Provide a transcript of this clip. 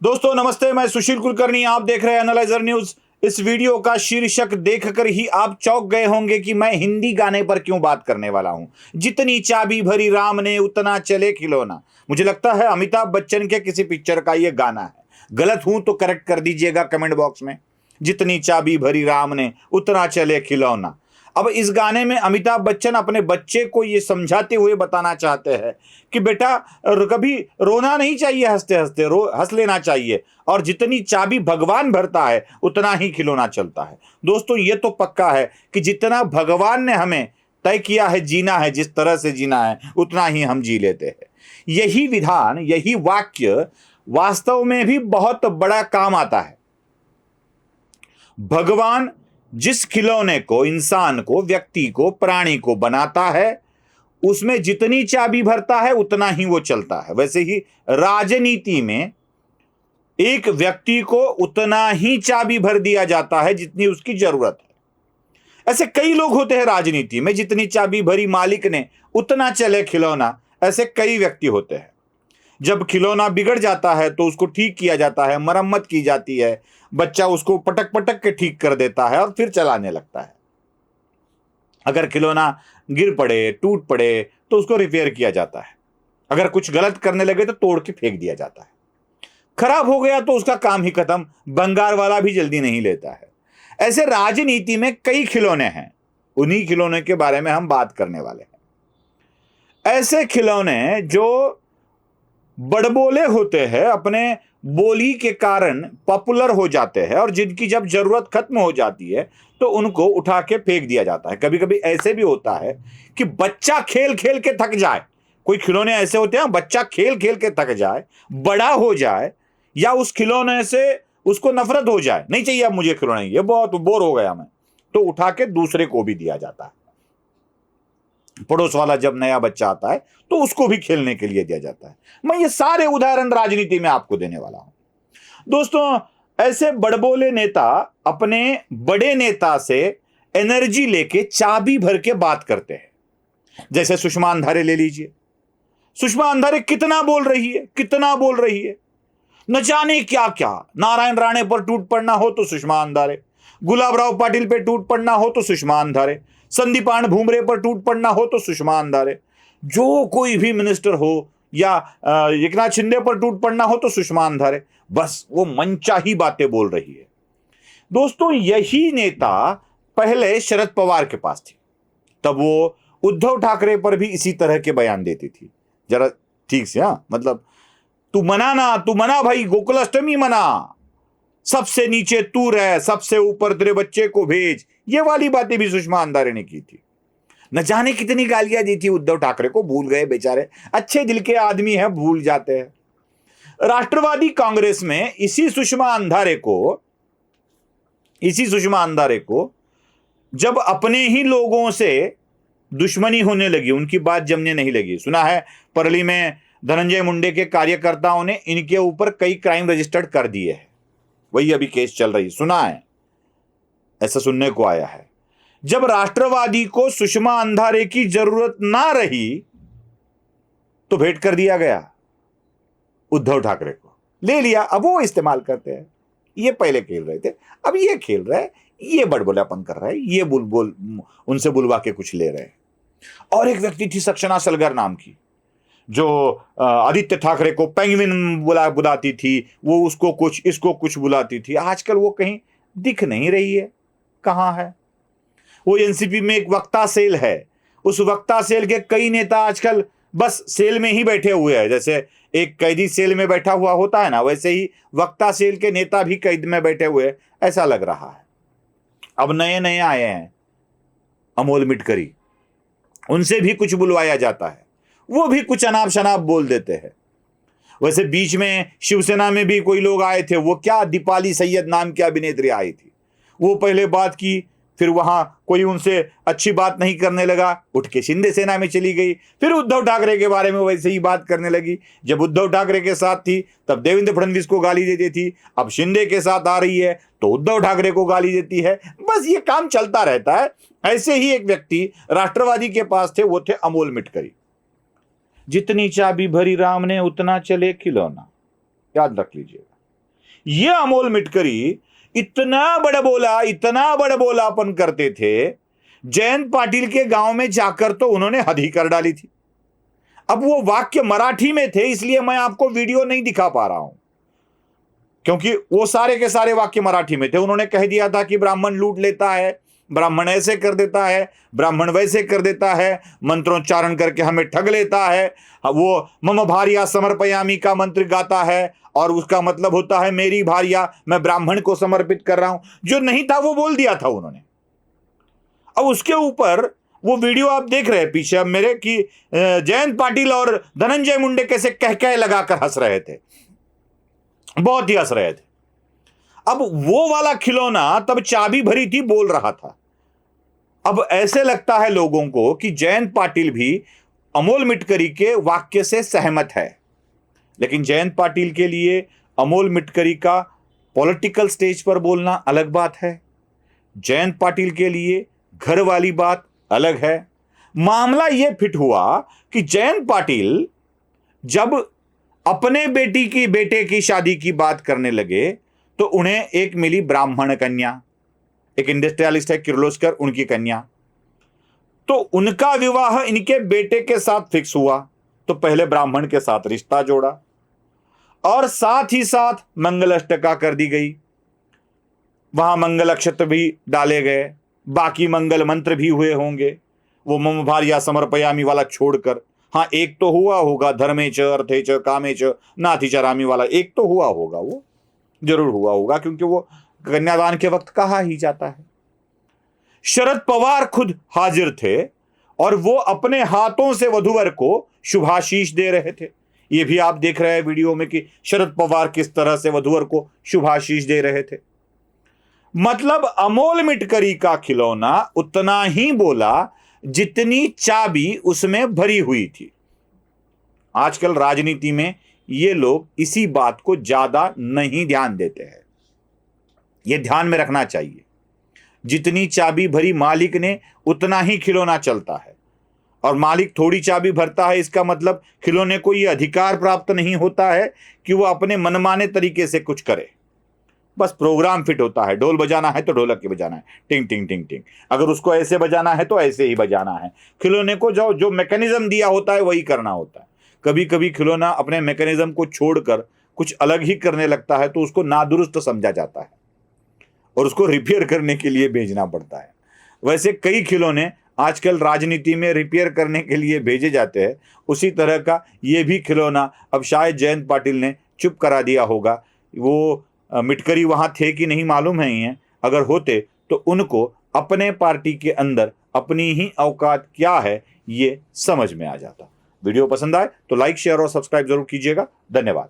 दोस्तों नमस्ते, मैं सुशील कुलकर्णी, आप देख रहे हैं एनालाइजर न्यूज। इस वीडियो का शीर्षक देखकर ही आप चौंक गए होंगे कि मैं हिंदी गाने पर क्यों बात करने वाला हूं। जितनी चाबी भरी राम ने उतना चले खिलौना। मुझे लगता है अमिताभ बच्चन के किसी पिक्चर का यह गाना है। गलत हूं तो करेक्ट कर दीजिएगा कमेंट बॉक्स में। जितनी चाबी भरी राम ने उतना चले खिलौना। अब इस गाने में अमिताभ बच्चन अपने बच्चे को ये समझाते हुए बताना चाहते हैं कि बेटा कभी रोना नहीं चाहिए, हंसते हंसते हंस लेना चाहिए, और जितनी चाबी भगवान भरता है उतना ही खिलौना चलता है। दोस्तों ये तो पक्का है कि जितना भगवान ने हमें तय किया है जीना है, जिस तरह से जीना है उतना ही हम जी लेते हैं। यही विधान, यही वाक्य वास्तव में भी बहुत बड़ा काम आता है। भगवान जिस खिलौने को, इंसान को, व्यक्ति को, प्राणी को बनाता है उसमें जितनी चाबी भरता है उतना ही वो चलता है। वैसे ही राजनीति में एक व्यक्ति को उतना ही चाबी भर दिया जाता है जितनी उसकी जरूरत है। ऐसे कई लोग होते हैं राजनीति में, जितनी चाबी भरी मालिक ने उतना चले खिलौना। ऐसे कई व्यक्ति होते हैं। जब खिलौना बिगड़ जाता है तो उसको ठीक किया जाता है, मरम्मत की जाती है, बच्चा उसको पटक पटक के ठीक कर देता है और फिर चलाने लगता है। अगर खिलौना गिर पड़े, टूट पड़े तो उसको रिपेयर किया जाता है। अगर कुछ गलत करने लगे तो तोड़ के फेंक दिया जाता है। खराब हो गया तो उसका काम ही खत्म, भंगार वाला भी जल्दी नहीं लेता है। ऐसे राजनीति में कई खिलौने हैं, उन्हीं खिलौने के बारे में हम बात करने वाले हैं। ऐसे खिलौने जो बड़बोले होते हैं, अपने बोली के कारण पॉपुलर हो जाते हैं, और जिनकी जब जरूरत खत्म हो जाती है तो उनको उठा के फेंक दिया जाता है। कभी कभी ऐसे भी होता है कि बच्चा खेल खेल के थक जाए। कोई खिलौने ऐसे होते हैं बच्चा खेल खेल के थक जाए, बड़ा हो जाए, या उस खिलौने से उसको नफरत हो जाए, नहीं चाहिए अब मुझे खिलौना, ये बहुत बोर हो गया मैं, तो उठा के दूसरे को भी दिया जाता है। पड़ोस वाला जब नया बच्चा आता है तो उसको भी खेलने के लिए दिया जाता है। मैं ये सारे उदाहरण राजनीति में आपको देने वाला हूं। दोस्तों ऐसे बड़बोले नेता अपने बड़े नेता से एनर्जी लेके चाबी भर के बात करते हैं। जैसे सुषमा अंधारे ले लीजिए। सुषमा अंधारे कितना बोल रही है, कितना बोल रही है, न जाने क्या क्या। नारायण राणे पर टूट पड़ना हो तो सुषमा अंधारे, गुलाबराव पाटिल पे टूट पड़ना हो तो सुषमा अंधारे, संदीपान भूमरे पर टूट पड़ना हो तो सुषमा अंधारे, जो कोई भी मिनिस्टर हो, या एकनाथ शिंदे पर टूट पड़ना हो तो सुषमा अंधारे। बस वो मनचाही ही बातें बोल रही है। दोस्तों यही नेता पहले शरद पवार के पास थी, तब वो उद्धव ठाकरे पर भी इसी तरह के बयान देती थी। जरा ठीक से, मतलब तू मना ना, तू मना भाई, गोकुलाष्टमी मना, सबसे नीचे तू रह, सबसे ऊपर तेरे बच्चे को भेज। ये वाली बातें भी सुषमा अंधारे ने की थी। न जाने कितनी गालियां दी थी उद्धव ठाकरे को, भूल गए बेचारे, अच्छे दिल के आदमी हैं, भूल जाते हैं। राष्ट्रवादी कांग्रेस में इसी सुषमा अंधारे को जब अपने ही लोगों से दुश्मनी होने लगी, उनकी बात जमने नहीं लगी। सुना है परली में धनंजय मुंडे के कार्यकर्ताओं ने इनके ऊपर कई क्राइम रजिस्टर्ड कर दिए हैं, वही अभी केस चल रही, सुना है, ऐसा सुनने को आया है। जब राष्ट्रवादी को सुषमा अंधारे की जरूरत ना रही तो भेंट कर दिया गया उद्धव ठाकरे को, ले लिया, अब वो इस्तेमाल करते हैं। ये पहले खेल रहे थे, अब ये खेल रहे हैं, ये बड़बोलापन कर रहे हैं, ये बुलबुल उनसे बुलवा के कुछ ले रहे हैं। और एक व्यक्ति थी सक्सेना सलगर नाम की, जो आदित्य ठाकरे को पेंगुइन बुलाती थी, वो उसको कुछ, इसको कुछ बुलाती थी। आजकल वो कहीं दिख नहीं रही है, कहां है वो। एनसीपी में एक वक्ता सेल है, उस वक्ता सेल के कई नेता आजकल बस सेल में ही बैठे हुए हैं। जैसे एक कैदी सेल में बैठा हुआ होता है ना, वैसे ही वक्ता सेल के नेता भी कैद में बैठे हुए, ऐसा लग रहा है। अब नए नए आए हैं अमोल मिटकरी, उनसे भी कुछ बुलवाया जाता है, वो भी कुछ अनाप शनाप बोल देते हैं। वैसे बीच में शिवसेना में भी कोई लोग आए थे, वो क्या दीपाली सैयद नाम की अभिनेत्री आई थी, वो पहले बात की, फिर वहां कोई उनसे अच्छी बात नहीं करने लगा, उठ के शिंदे सेना में चली गई। फिर उद्धव ठाकरे के बारे में वैसे ही बात करने लगी। जब उद्धव ठाकरे के साथ थी तब देवेंद्र फडणवीस को गाली देती थी, अब शिंदे के साथ आ रही है तो उद्धव ठाकरे को गाली देती है। बस ये काम चलता रहता है। ऐसे ही एक व्यक्ति राष्ट्रवादी के पास थे, वो थे अमोल मिटकरी। जितनी चाबी भरी राम ने उतना चले खिलौना, याद रख लीजिएगा। ये अमोल मिटकरी इतना बड़बोलापन करते थे, जयंत पाटिल के गांव में जाकर तो उन्होंने हद ही कर डाली थी। अब वो वाक्य मराठी में थे, इसलिए मैं आपको वीडियो नहीं दिखा पा रहा हूं, क्योंकि वो सारे के सारे वाक्य मराठी में थे। उन्होंने कह दिया था कि ब्राह्मण लूट लेता है, ब्राह्मण ऐसे कर देता है, ब्राह्मण वैसे कर देता है, मंत्रोच्चारण करके हमें ठग लेता है, वो मम भार्या समर्पयामी का मंत्र गाता है और उसका मतलब होता है मेरी भार्या, मैं ब्राह्मण को समर्पित कर रहा हूं। जो नहीं था वो बोल दिया था उन्होंने। अब उसके ऊपर वो वीडियो आप देख रहे हैं पीछे अब मेरे कि जयंत पाटिल और धनंजय मुंडे कैसे कह लगाकर हंस रहे थे, बहुत ही हंस रहे थे। अब वो वाला खिलौना तब चाबी भरी थी बोल रहा था। अब ऐसे लगता है लोगों को कि जयंत पाटिल भी अमोल मिटकरी के वाक्य से सहमत है, लेकिन जयंत पाटिल के लिए अमोल मिटकरी का पॉलिटिकल स्टेज पर बोलना अलग बात है, जयंत पाटिल के लिए घर वाली बात अलग है। मामला यह फिट हुआ कि जयंत पाटिल जब अपने बेटे की शादी की बात करने लगे तो उन्हें एक मिली ब्राह्मण कन्या, एक इंडस्ट्रियलिस्ट है किर्लोस्कर, उनकी कन्या। तो उनका विवाह इनके बेटे के साथ फिक्स हुआ, तो पहले ब्राह्मण के साथ रिश्ता जोड़ा और साथ ही साथ मंगल अष्टका कर दी गई, वहां मंगल अक्षत भी डाले गए, बाकी मंगल मंत्र भी हुए होंगे, वो मम भार्या समर्पयामी वाला छोड़कर। हाँ, एक तो हुआ होगा धर्मे च अर्थे च कामे च नाथि चरामी वाला, एक तो हुआ होगा, वो जरूर हुआ होगा, क्योंकि वो कन्यादान के वक्त कहा ही जाता है। शरद पवार खुद हाजिर थे और वो अपने हाथों से वधूवर को शुभाशीष दे रहे थे। ये भी आप देख रहे हैं वीडियो में कि शरद पवार किस तरह से वधूवर को शुभाशीष दे रहे थे। मतलब अमोल मिटकरी का खिलौना उतना ही बोला जितनी चाबी उसमें भरी हुई थी। आजकल राजनीति में ये लोग इसी बात को ज्यादा नहीं ध्यान देते हैं, ये ध्यान में रखना चाहिए। जितनी चाबी भरी मालिक ने उतना ही खिलौना चलता है, और मालिक थोड़ी चाबी भरता है, इसका मतलब खिलौने को यह अधिकार प्राप्त नहीं होता है कि वह अपने मनमाने तरीके से कुछ करे। बस प्रोग्राम फिट होता है, ढोल बजाना है तो ढोलक के बजाना है, टिंग टिंग टिंग टिंग, अगर उसको ऐसे बजाना है तो ऐसे ही बजाना है। खिलौने को जो मैकेनिज्म दिया होता है वही करना होता है। कभी कभी खिलौना अपने मैकेनिज्म को छोड़कर कुछ अलग ही करने लगता है तो उसको नादुरुस्त समझा जाता है और उसको रिपेयर करने के लिए भेजना पड़ता है। वैसे कई खिलौने आजकल राजनीति में रिपेयर करने के लिए भेजे जाते हैं, उसी तरह का ये भी खिलौना अब शायद जयंत पाटिल ने चुप करा दिया होगा। वो मिटकरी वहां थे कि नहीं मालूम है ही है, अगर होते तो उनको अपने पार्टी के अंदर अपनी ही औकात क्या है ये समझ में आ जाता। वीडियो पसंद आए तो लाइक शेयर और सब्सक्राइब जरूर कीजिएगा। धन्यवाद।